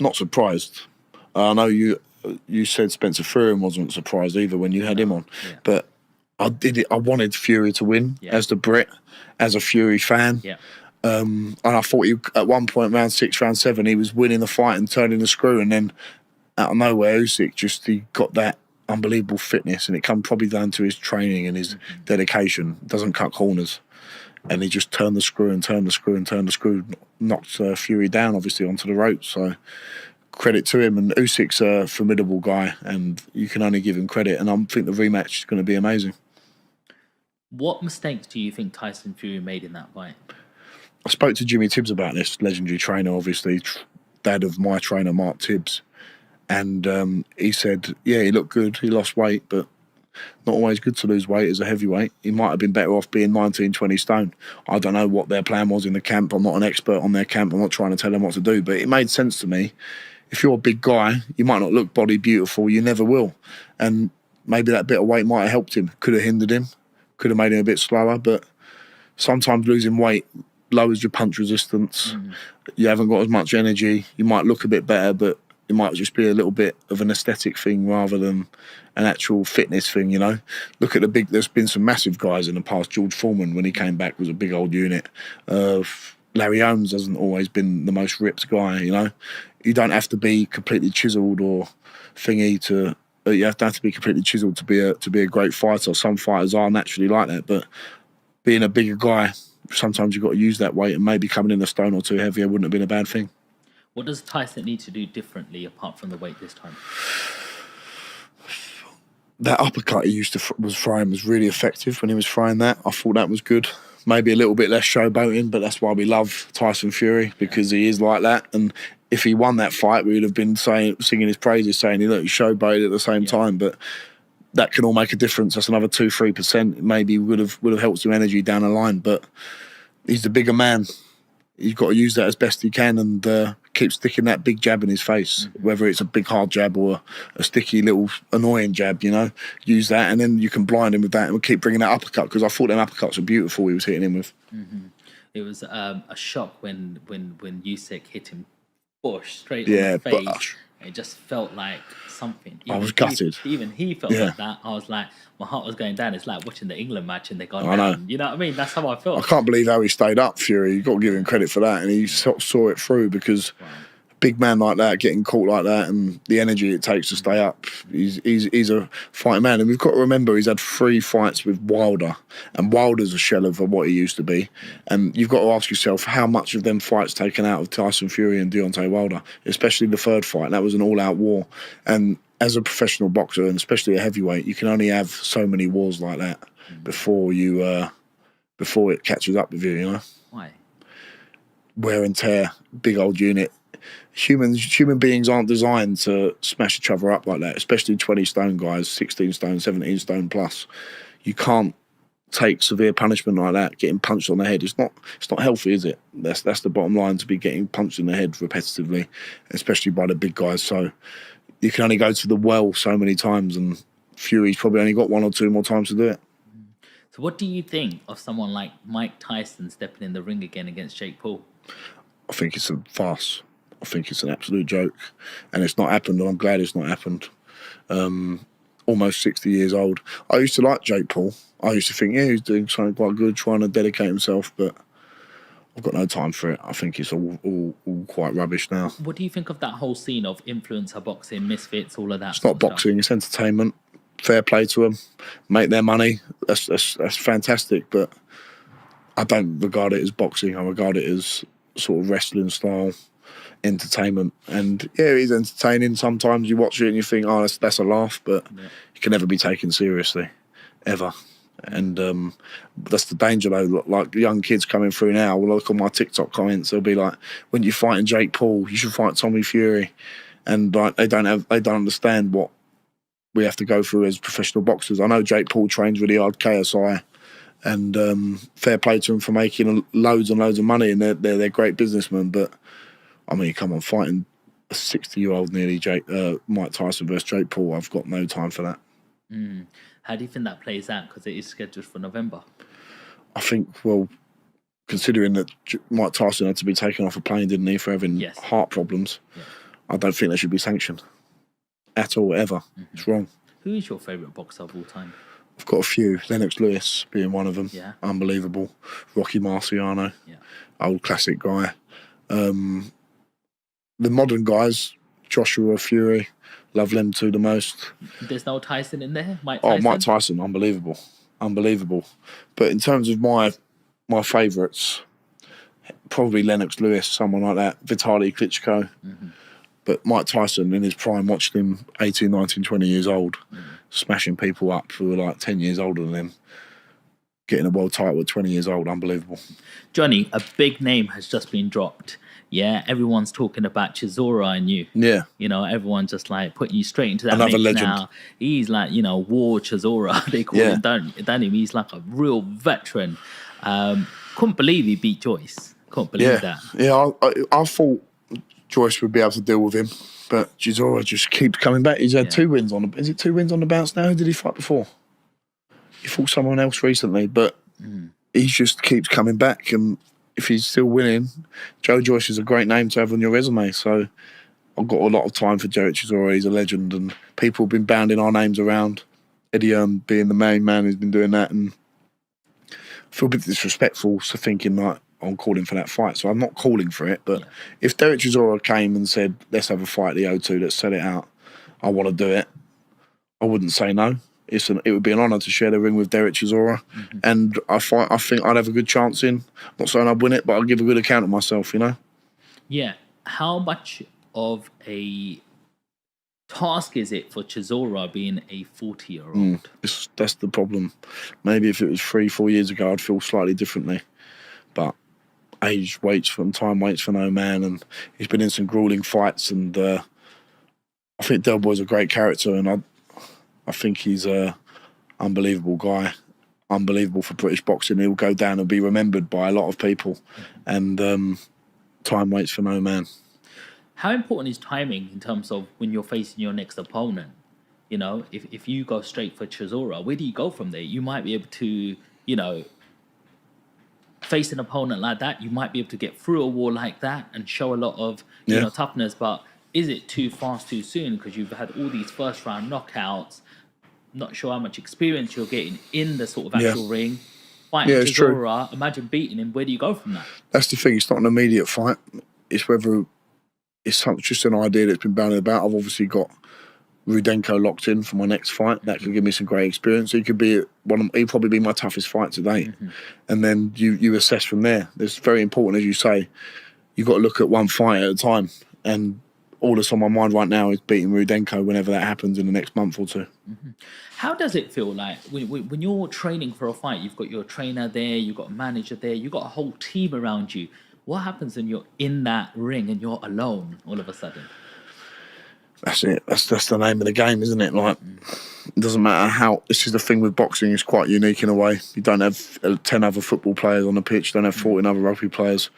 Not surprised. I know you said Spencer Fury wasn't surprised either when you had him on, but I did it. I wanted Fury to win as the Brit, as a Fury fan. Yeah. And I thought he, at one point, round 6, round 7, he was winning the fight and turning the screw, and then out of nowhere, Usyk he got that unbelievable fitness, and it come probably down to his training and his dedication. Doesn't cut corners, and he just turned the screw and turned the screw and turned the screw, knocked Fury down obviously onto the ropes. So credit to him, and Usyk's a formidable guy, and you can only give him credit. And I think the rematch is going to be amazing. What mistakes do you think Tyson Fury made in that fight? I spoke to Jimmy Tibbs about this, legendary trainer, obviously, dad of my trainer, Mark Tibbs. And he said, yeah, he looked good, he lost weight, but not always good to lose weight as a heavyweight. He might have been better off being 19, 20 stone. I don't know what their plan was in the camp. I'm not an expert on their camp. I'm not trying to tell them what to do, but it made sense to me. If you're a big guy, you might not look body beautiful, you never will. And maybe that bit of weight might have helped him, could have hindered him, could have made him a bit slower, but sometimes losing weight lowers your punch resistance. You haven't got as much energy. You might look a bit better, but it might just be a little bit of an aesthetic thing rather than an actual fitness thing, you know. Look at there's been some massive guys in the past. George Foreman, when he came back, was a big old unit. Larry Holmes hasn't always been the most ripped guy, you know. You don't have to be completely chiselled or thingy to... You have to be completely chiselled to be a great fighter. Some fighters are naturally like that, but being a bigger guy, sometimes you've got to use that weight, and maybe coming in a stone or two heavier wouldn't have been a bad thing. What does Tyson need to do differently apart from the weight this time? That uppercut he was throwing was really effective when he was throwing that. I thought that was good. Maybe a little bit less showboating, but that's why we love Tyson Fury, because he is like that. And if he won that fight, we would have been singing his praises, saying he showboated at the same time. But that can all make a difference. That's another 2-3%. Maybe would have helped some energy down the line. But he's the bigger man. He's got to use that as best he can and keep sticking that big jab in his face, whether it's a big hard jab or a sticky little annoying jab, you know. Use that, and then you can blind him with that, and we'll keep bringing that uppercut, because I thought them uppercuts were beautiful he was hitting him with. It was a shock when Usyk hit him straight in the face. But it just felt like something. I was gutted. Even he felt like that. I was like, my heart was going down. It's like watching the England match and they gone down. You know what I mean? That's how I felt. I can't believe how he stayed up, Fury. You've got to give him credit for that. And he saw it through, because a big man like that, getting caught like that, and the energy it takes to stay up, he's a fighting man. And we've got to remember he's had 3 fights with Wilder, and Wilder's a shell of what he used to be. And you've got to ask yourself, how much of them fights taken out of Tyson Fury and Deontay Wilder, especially the 3rd fight. That was an all-out war. And as a professional boxer, and especially a heavyweight, you can only have so many wars like that before it catches up with you, you know? Why? Wear and tear, big old unit. Human beings aren't designed to smash each other up like that, especially 20 stone guys, 16 stone, 17 stone plus. You can't take severe punishment like that, getting punched on the head. It's not healthy, is it? That's the bottom line, to be getting punched in the head repetitively, especially by the big guys. So you can only go to the well so many times, and Fury's probably only got 1 or 2 more times to do it. So what do you think of someone like Mike Tyson stepping in the ring again against Jake Paul? I think it's a farce. I think it's an absolute joke. And it's not happened, and I'm glad it's not happened. Almost 60 years old. I used to like Jake Paul. I used to think, he's doing something quite good, trying to dedicate himself, but I've got no time for it. I think it's all quite rubbish now. What do you think of that whole scene of influencer boxing, misfits, all of that? It's not boxing, it's entertainment. Fair play to them. Make their money. That's fantastic, but I don't regard it as boxing. I regard it as sort of wrestling style entertainment. And yeah, it is entertaining. Sometimes you watch it and you think, that's a laugh, but it can never be taken seriously, ever. And that's the danger, though. Like young kids coming through now will look on my TikTok comments. They'll be like, "When you're fighting Jake Paul, you should fight Tommy Fury," and like they don't understand what we have to go through as professional boxers. I know Jake Paul trains really hard, KSI, and fair play to him for making loads and loads of money, and they're great businessmen. But I mean, come on, fighting a 60-year-old nearly Mike Tyson versus Jake Paul, I've got no time for that. How do you think that plays out? Because it is scheduled for November. I think, well, considering that Mike Tyson had to be taken off a plane, didn't he, for having heart problems, I don't think they should be sanctioned at all, ever. It's wrong. Who is your favourite boxer of all time? I've got a few. Lennox Lewis being one of them. Yeah. Unbelievable. Rocky Marciano. Yeah. Old classic guy. The modern guys, Joshua, Fury, love them two the most. There's no Tyson in there? Mike Tyson? Mike Tyson, unbelievable. But in terms of my favourites, probably Lennox Lewis, someone like that, Vitaly Klitschko. But Mike Tyson in his prime, watched him 18, 19, 20 years old, smashing people up who were like 10 years older than him, getting a world title at 20 years old, unbelievable. Johnny, a big name has just been dropped. Yeah, everyone's talking about Chisora and you. Yeah. You know, everyone's just like putting you straight into that Another mix legend. now. He's like, War Chisora, they call him, don't him? He's like a real veteran. Couldn't believe he beat Joyce. Couldn't believe that. Yeah, I thought Joyce would be able to deal with him, but Chisora just keeps coming back. He's had 2 wins on the... Is it 2 wins on the bounce now? Who did he fight before? He fought someone else recently, but he just keeps coming back, and if he's still winning, Joe Joyce is a great name to have on your resume. So I've got a lot of time for Derek Chisora. He's a legend, and people have been bounding our names around. Eddie being the main man who's been doing that, and I feel a bit disrespectful to thinking like I'm calling for that fight. So I'm not calling for it, but if Derek Chisora came and said, let's have a fight at the O2, let's set it out, I want to do it, I wouldn't say no. It would be an honour to share the ring with Derek Chisora, and I think I'd have a good chance in. Not saying I'd win it, but I'll give a good account of myself, Yeah. How much of a task is it for Chisora being a 40-year-old? That's the problem. Maybe if it was 3-4 years ago, I'd feel slightly differently. But age waits for time waits for no man, and he's been in some grueling fights, and I think Del Boy's a great character, and I think he's a unbelievable guy, unbelievable for British boxing. He'll go down and be remembered by a lot of people, and time waits for no man. How important is timing in terms of when you're facing your next opponent? If you go straight for Chisora, where do you go from there? You might be able to, face an opponent like that. You might be able to get through a wall like that and show a lot of, toughness. But is it too fast, too soon? Because you've had all these first-round knockouts. Not sure how much experience you're getting in the sort of actual ring. Fighting Chisora, imagine beating him. Where do you go from that? That's the thing. It's not an immediate fight. It's whether it's just an idea that's been bandied about. I've obviously got Rudenko locked in for my next fight. That could give me some great experience. He'd probably be my toughest fight to date. And then you assess from there. It's very important, as you say. You've got to look at one fight at a time. And all that's on my mind right now is beating Rudenko whenever that happens in the next month or two. How does it feel like when you're training for a fight? You've got your trainer there, you've got a manager there, you've got a whole team around you. What happens when you're in that ring and you're alone all of a sudden? That's it. That's the name of the game, isn't it? Like, it doesn't matter how... This is the thing with boxing. It's quite unique in a way. You don't have 10 other football players on the pitch. You don't have 14 other rugby players.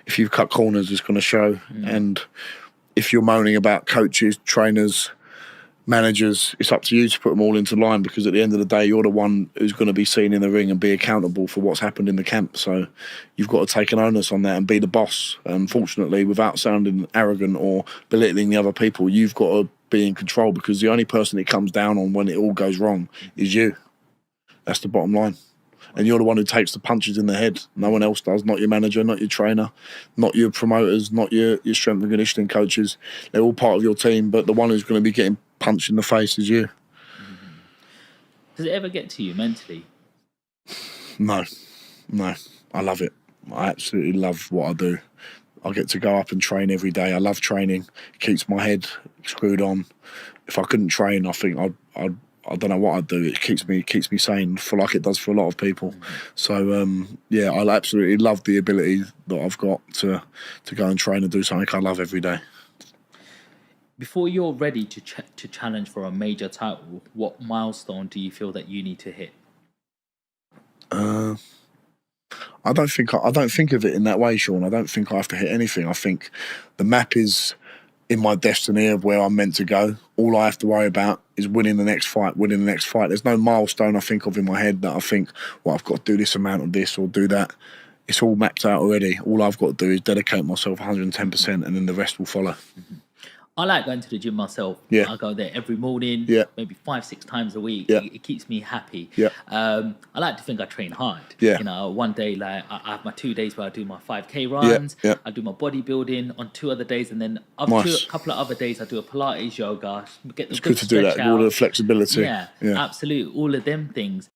If you cut corners, it's going to show. And if you're moaning about coaches, trainers, managers, it's up to you to put them all into line, because at the end of the day, you're the one who's going to be seen in the ring and be accountable for what's happened in the camp. So you've got to take an onus on that and be the boss. Unfortunately, without sounding arrogant or belittling the other people, you've got to be in control, because the only person it comes down on when it all goes wrong is you. That's the bottom line. And you're the one who takes the punches in the head. No one else does. Not your manager, not your trainer, not your promoters, not your strength and conditioning coaches. They're all part of your team, but the one who's going to be getting punched in the face is you. Does it ever get to you mentally? No. I love it. I absolutely love what I do. I get to go up and train every day. I love training. It keeps my head screwed on. If I couldn't train, I think I don't know what I'd do. It keeps me sane, for like it does for a lot of people. So I absolutely love the ability that I've got to go and train and do something I love every day. Before you're ready to challenge for a major title, what milestone do you feel that you need to hit? I don't think of it in that way, Sean. I don't think I have to hit anything. I think the map is in my destiny of where I'm meant to go. All I have to worry about is winning the next fight. There's no milestone I think of in my head that I think, well, I've got to do this amount of this or do that. It's all mapped out already. All I've got to do is dedicate myself 110%, and then the rest will follow. I like going to the gym myself. Yeah. I go there every morning, Yeah. maybe 5-6 times a week. Yeah. It keeps me happy. Yeah. I like to think I train hard. Yeah. You know, one day, like, I have my 2 days where I do my 5K Yeah. runs. Yeah. I do my bodybuilding on 2 other days, and then Nice. a couple of other days I do a Pilates, yoga, get the It's good good to do that. stretch All out. the flexibility. Yeah, Yeah. absolutely. All of them things.